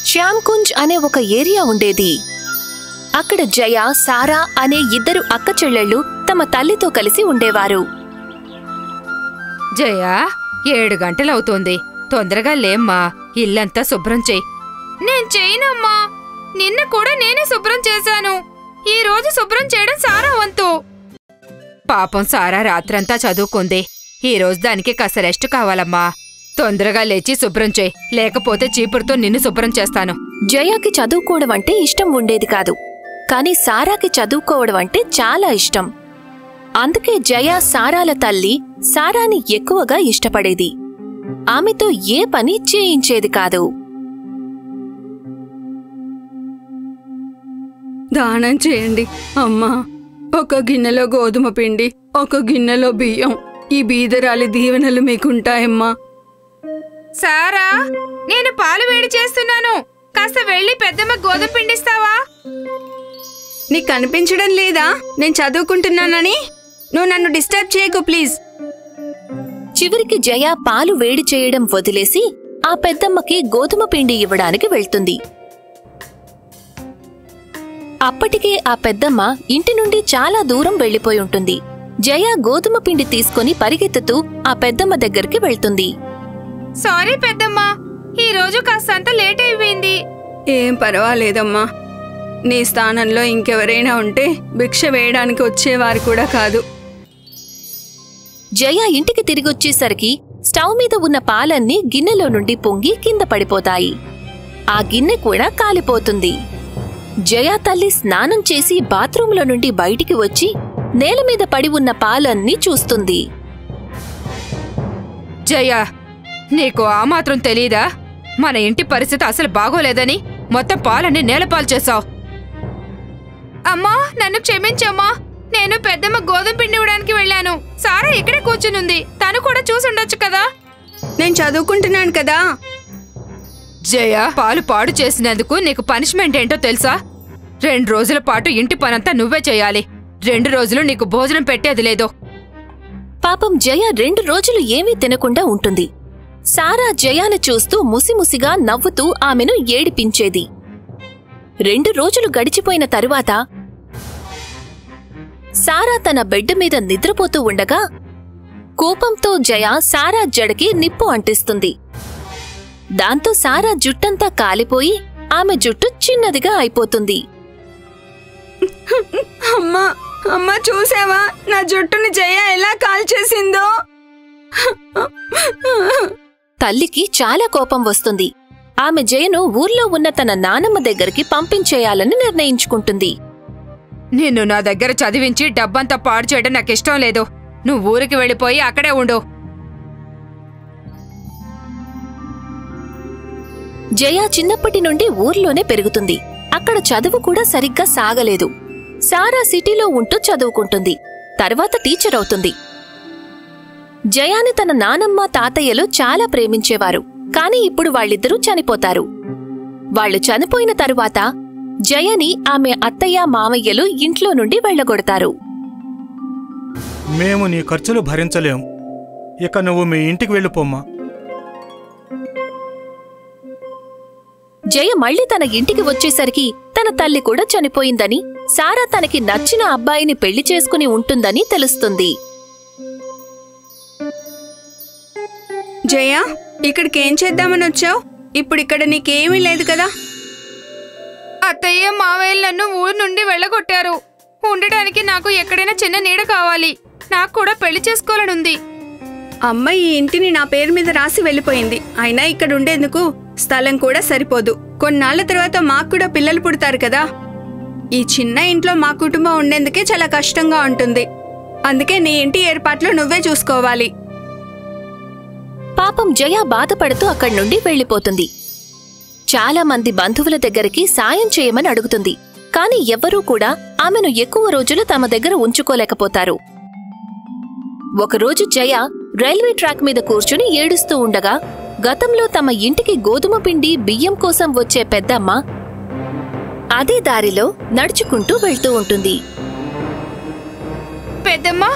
శ్యామ్కుంజ్ అనే ఒక ఏరియా ఉండేది. అక్కడ జయ, సారా అనే ఇద్దరు అక్క చెల్లెళ్ళు తమ తల్లితో కలిసి ఉండేవారు. జయ, 7 గంటలవుతోంది. తొందరగా లేమ్మా, ఇల్లంతా శుభ్రం చెయ్యి. నేను చేయనమ్మా, నిన్న కూడా నేనే శుభ్రం చేశాను. ఈ రోజు శుభ్రం చేయడం సారా వంతు. పాపం సారా రాత్రంతా చదువుకుంది. ఈ రోజు దానికి కాస్త రెస్ట్ కావాలమ్మా. తొందరగా లేచి శుభ్రం చేయి, లేకపోతే చీపురుతో నిన్ను శుభ్రం చేస్తాను. జయాకి చదువుకోవడం అంటే ఇష్టం ఉండేది కాదు, కాని సారాకి చదువుకోవడం అంటే చాలా ఇష్టం. అందుకే జయ సారాల తల్లి సారాని ఎక్కువగా ఇష్టపడేది. ఆమెతో ఏ పని చేయించేది కాదు. దానం చేయండి అమ్మా. ఒక గిన్నెలో గోధుమ పిండి, ఒక గిన్నెలో బియ్యం. ఈ బీదరాలి దీవెనలు మీకుంటాయమ్మా. సారా, నేను పాలు వేడి చేస్తున్నాను. కాస్త వెళ్ళి పెద్దమ్మ గోధుమ పిండిస్తావా? నీకు కనిపించడం లేదా నేను చదువుకుంటున్నానని? నువ్వు నన్ను డిస్టర్బ్ చేయకు ప్లీజ్. చివరికి జయ పాలు వేడి చేయడం వదిలేసి ఆ పెద్దమ్మకి గోధుమ పిండి ఇవ్వడానికి వెళ్తుంది. అప్పటికే ఆ పెద్దమ్మ ఇంటి నుండి చాలా దూరం వెళ్లిపోయి ఉంటుంది. జయ గోధుమ పిండి తీసుకుని పరిగెత్తుతూ ఆ పెద్దమ్మ దగ్గరికి వెళ్తుంది. సారీ పెద్దమ్మా, ఈ రోజు కాస్తంత లేట్ అయిపోయింది. ఏం పర్వాలేదమ్మా. నీ స్థానంలో ఇంకెవరైనా ఉంటే భిక్ష వేయడానికి వచ్చేవారు కూడా కాదు. జయ ఇంటికి తిరిగొచ్చేసరికి స్టవ్ మీద ఉన్న పాలన్నీ గిన్నెలో నుండి పొంగి కింద పడిపోతాయి. ఆ గిన్నె కూడా కాలిపోతుంది. జయ తల్లి స్నానం చేసి బాత్రూంలో నుండి బయటికి వచ్చి నేల మీద పడి ఉన్న పాలన్నీ చూస్తుంది. జయ, నీకు ఆ మాత్రం తెలీదా? మన ఇంటి పరిస్థితి అసలు బాగోలేదని మొత్తం పాలన్నీ నేలపాలు చేశావు. అమ్మా, నన్ను క్షమించమ్మా. నేను పెద్దమ్మ గోధుమ పిండి ఇవ్వడానికి వెళ్ళాను. సారా ఇక్కడే కూర్చునుంది. తను కూడా చూసుండొచ్చు కదా. నేను చదువుకుంటున్నాను కదా. జయ, పాలు పాడు చేసినందుకు నీకు పనిష్మెంట్ ఏంటో తెలుసా? 2 రోజుల పాటు ఇంటి పనంతా నువ్వే చేయాలి. 2 రోజులు నీకు భోజనం పెట్టేది లేదు. పాపం జయ 2 రోజులు ఏమీ తినకుండా ఉంటుంది. సారా జయాను చూస్తూ ముసిముసిగా నవ్వుతూ ఆమెను ఏడిపించేది. 2 రోజులు గడిచిపోయిన తరువాత సారా తన బెడ్ మీద నిద్రపోతూ ఉండగా కోపంతో జయ సారా జడకి నిప్పు అంటిస్తుంది. దాంతో సారా జుట్టంతా కాలిపోయి ఆమె జుట్టు చిన్నదిగా అయిపోతుంది. అమ్మా, అమ్మా చూసావా నా జుట్టుని జయ ఎలా కాల్చేసిందో? తల్లికి చాలా కోపం వస్తుంది. ఆమె జయను ఊర్లో ఉన్న తన నానమ్మ దగ్గరికి పంపించేయాలని నిర్ణయించుకుంటుంది. నిన్ను నా దగ్గర చదివించి డబ్బంతా పాడు చేయడం నాకిష్టం లేదు. నువ్వు ఊరికి వెళ్ళిపోయి అక్కడే ఉండు. జయ చిన్నప్పటి నుండి ఊర్లోనే పెరుగుతుంది. అక్కడ చదువు కూడా సరిగ్గా సాగలేదు. సారా సిటీలో ఉంటూ చదువుకుంటుంది. తర్వాత టీచర్ అవుతుంది. జయాని తన నానమ్మ, తాతయ్యలు చాలా ప్రేమించేవారు. కాని ఇప్పుడు వాళ్ళిద్దరూ చనిపోతారు. వాళ్లు చనిపోయిన తరువాత జయని ఆమె అత్తయ్య, మామయ్యలు ఇంట్లో నుండి వెళ్లగొడతారు. మేము నీ ఖర్చులు భరించలేం. ఇక నువ్వు మీ ఇంటికి వెళ్ళిపోమ్మా. జయ మళ్లీ తన ఇంటికి వచ్చేసరికి తన తల్లి కూడా చనిపోయిందని, సారా తనకి నచ్చిన అబ్బాయిని పెళ్లి చేసుకుని ఉంటుందని తెలుస్తుంది. జయ, ఇక్కడికేం చేద్దామని వచ్చావు? ఇప్పుడిక్కడ నీకేమీ లేదు కదా. అత్తయ్య, మావయ్యలు నన్ను ఊరు నుండి వెళ్ళగొట్టారు. ఉండటానికి నాకు ఎక్కడైనా చిన్న నీడ కావాలి. నాకు కూడా పెళ్లి చేసుకోవాలనుంది. అమ్మ ఈ ఇంటిని నా పేరు మీద రాసి వెళ్ళిపోయింది. అయినా ఇక్కడ ఉండేందుకు స్థలం కూడా సరిపోదు. కొన్నాళ్ల తర్వాత మాకు కూడా పిల్లలు పుడతారు కదా. ఈ చిన్న ఇంట్లో మా కుటుంబం ఉండేందుకే చాలా కష్టంగా ఉంటుంది. అందుకే నీ ఇంటి ఏర్పాట్లు నువ్వే చూసుకోవాలి. పాపం జయ బాధపడుతూ అక్కడి నుండి వెళ్లిపోతుంది. చాలా మంది బంధువుల దగ్గరికి సాయం చేయమని అడుగుతుంది. కాని ఎవ్వరూ కూడా ఆమెను ఎక్కువ రోజులు తమ దగ్గర ఉంచుకోలేకపోతారు. ఒకరోజు జయ రైల్వే ట్రాక్ మీద కూర్చుని ఏడుస్తూ ఉండగా గతంలో తమ ఇంటికి గోధుమ పిండి, బియ్యం కోసం వచ్చే పెద్దమ్మ అదే దారిలో నడుచుకుంటూ వెళ్తూ ఉంటుంది. పెద్దమ్మా,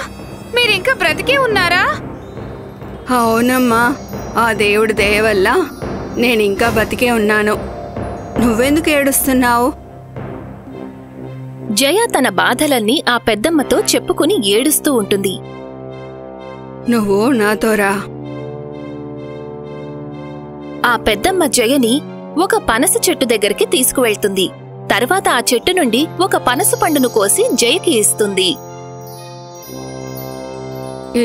మీరింకా బ్రతికే ఉన్నారా? అవునమ్మా, ఆ దేవుడి దయ వల్ల నేనింకా బతికే ఉన్నాను. నువ్వెందుకు ఏడుస్తున్నావు? జయ తన బాధలన్నీ ఆ పెద్దమ్మతో చెప్పుకుని ఏడుస్తూ ఉంటుంది. నువ్వు నాతో రా. ఆ పెద్దమ్మ జయని ఒక పనస చెట్టు దగ్గరికి తీసుకువెళ్తుంది. తర్వాత ఆ చెట్టు నుండి ఒక పనస పండును కోసి జయకి ఇస్తుంది.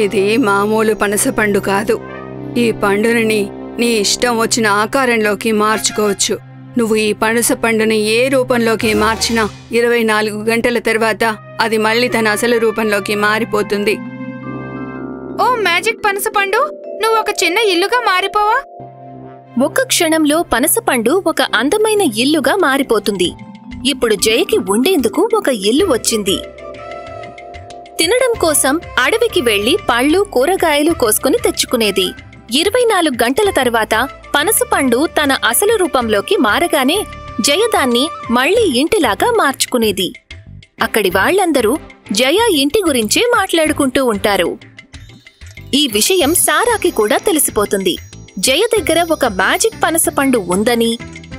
ఇది మామూలు పనస పండు కాదు. ఈ పండుని నీ ఇష్టం వచ్చిన ఆకారంలోకి మార్చుకోవచ్చు. నువ్వు ఈ పనస పండుని ఏ రూపంలోకి మార్చినా 24 గంటల తర్వాత అది మళ్ళీ తన అసలు రూపంలోకి మారిపోతుంది. ఓ మ్యాజిక్ పనసపండు, నువ్వు ఒక చిన్న ఇల్లుగా మారిపోవా? ఒక్క క్షణంలో పనసపండు ఒక అందమైన ఇల్లుగా మారిపోతుంది. ఇప్పుడు జయకి ఉండేందుకు ఒక ఇల్లు వచ్చింది. తినడం కోసం అడవికి వెళ్లి పళ్ళు కూరగాయలు కోసుకుని తెచ్చుకునేది. 24 గంటల తర్వాత పనసపండు తన అసలు రూపంలోకి మారగానే జయ దాన్ని మళ్లీ ఇంటిలాగా మార్చుకునేది. అక్కడి వాళ్లందరూ జయ ఇంటి గురించే మాట్లాడుకుంటూ ఉంటారు. ఈ విషయం సారాకి కూడా తెలిసిపోతుంది. జయ దగ్గర ఒక మ్యాజిక్ పనసపండు ఉందని,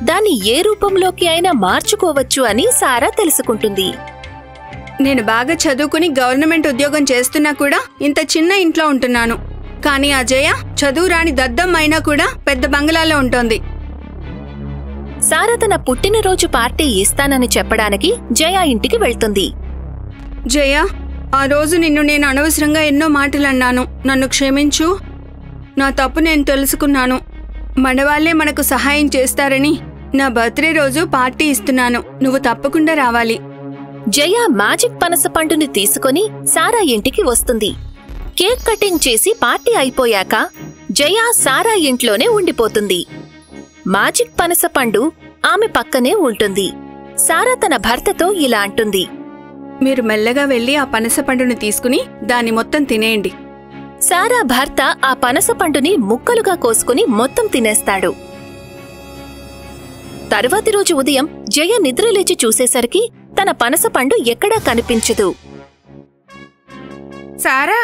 దాన్ని ఏ రూపంలోకి అయినా మార్చుకోవచ్చు అని సారా తెలుసుకుంటుంది. నేను బాగా చదువుకుని గవర్నమెంట్ ఉద్యోగం చేస్తున్నా కూడా ఇంత చిన్న ఇంట్లో ఉంటున్నాను. కానీ ఆ జయ చదువు రాని దద్దం అయినా కూడా పెద్ద బంగ్లాలో ఉంటోంది. సారా తన పుట్టినరోజు పార్టీ ఇస్తానని చెప్పడానికి జయ ఇంటికి వెళ్తుంది. జయ, ఆ రోజు నిన్ను నేను అనవసరంగా ఎన్నో మాటలన్నాను. నన్ను క్షమించు. నా తప్పు నేను తెలుసుకున్నాను. మనవాళ్లే మనకు సహాయం చేస్తారని నా బర్త్డే రోజు పార్టీ ఇస్తున్నాను. నువ్వు తప్పకుండా రావాలి. జయ మ్యాజిక్ పనసపండుని తీసుకుని సారా ఇంటికి వస్తుంది. కేక్ కటింగ్ చేసి పార్టీ అయిపోయాక జయ సారా ఇంట్లోనే ఉండిపోతుంది. మ్యాజిక్ పనసపండు ఆమె పక్కనే ఉంటుంది. సారా తన భర్తతో ఇలా అంటుంది. మీరు మెల్లగా వెళ్లి ఆ పనస పండుని తీసుకుని దాన్ని మొత్తం తినేయండి. సారా భర్త ఆ పనసపండుని ముక్కలుగా కోసుకుని మొత్తం తినేస్తాడు. తరువాతి రోజు ఉదయం జయ నిద్రలేచి చూసేసరికి తన పనసపండు ఎక్కడా కనిపించదు. సారా,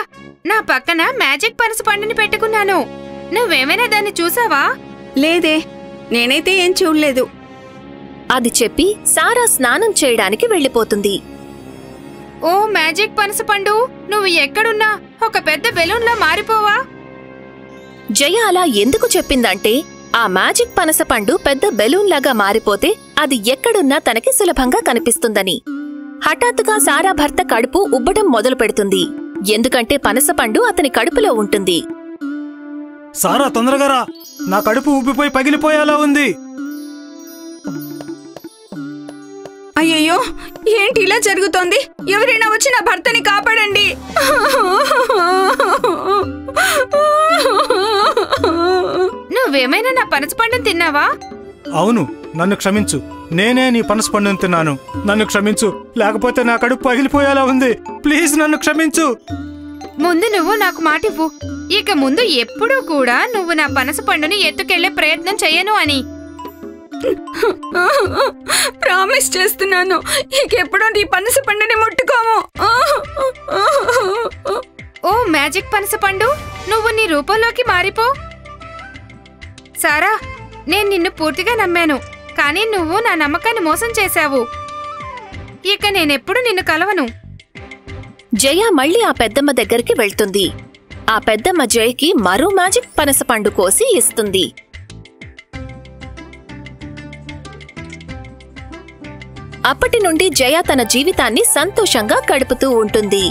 నా పక్కన మ్యాజిక్ పనసపండుని పెట్టుకున్నాను. నువ్వేమైనా దాన్ని చూసావా? లేదే, నేనైతే ఏం చూడలేదు. అది చెప్పి సారా స్నానం చేయడానికి వెళ్లిపోతుంది. ఓ మ్యాజిక్ పనసపండు, నువ్వు ఎక్కడున్నా ఒక పెద్ద బెలూన్లా మారిపోవా? జయ అలా ఎందుకు చెప్పిందంటే ఆ మ్యాజిక్ పనసపండు పెద్ద బెలూన్లాగా మారిపోతే అది ఎక్కడున్నా తనకి సులభంగా కనిపిస్తుందని. హఠాత్తుగా సారా భర్త కడుపు ఉబ్బడం మొదలు పెడుతుంది. ఎందుకంటే పనసపండు అతని కడుపులో ఉంటుంది. సారా, తొందరగా రా, నా కడుపు ఉబ్బిపోయి పగిలిపోయేలా ఉంది. అయ్యయ్యో, ఏంటి ఇలా జరుగుతోంది? ఎవరైనా వచ్చి నా భర్తని కాపాడండి. నువ్వేమైనా నా పనసపండుని తిన్నావా? అవును, నన్ను క్షమించు. నేనే నీ పనసపండుని తిన్నాను. నన్ను క్షమించు, లేకపోతే నా కడుపు పగిలిపోయేలా ఉంది. ప్లీజ్ నన్ను క్షమించు. ముందు నువ్వు నాకు మాటివ్వు. ఇక ముందు ఎప్పుడూ కూడా నువ్వు నా పనసపండుని ఎత్తుకెళ్లే ప్రయత్నం చెయ్యను అని. ప్రామిస్ చేస్తున్నాను, ఇంకెప్పుడూ నీ పనస పండుని ముట్టుకోము. ఓ మ్యాజిక్ పనసపండు, నువ్వు నీ రూపంలోకి మారిపో. సారా, నేను నిన్ను పూర్తిగా నమ్మాను, కానీ నువ్వు నా నమ్మకాన్ని మోసం చేశావు. ఇక నేనెప్పుడు నిన్ను కలవను. జయ మళ్ళీ ఆ పెద్దమ్మ దగ్గరికి వెళ్తుంది. ఆ పెద్దమ్మ జయకి మరో మ్యాజిక్ పనసపండు కోసి ఇస్తుంది. అప్పటి నుండి జయ తన జీవితాన్ని సంతోషంగా గడుపుతూ ఉంటుంది.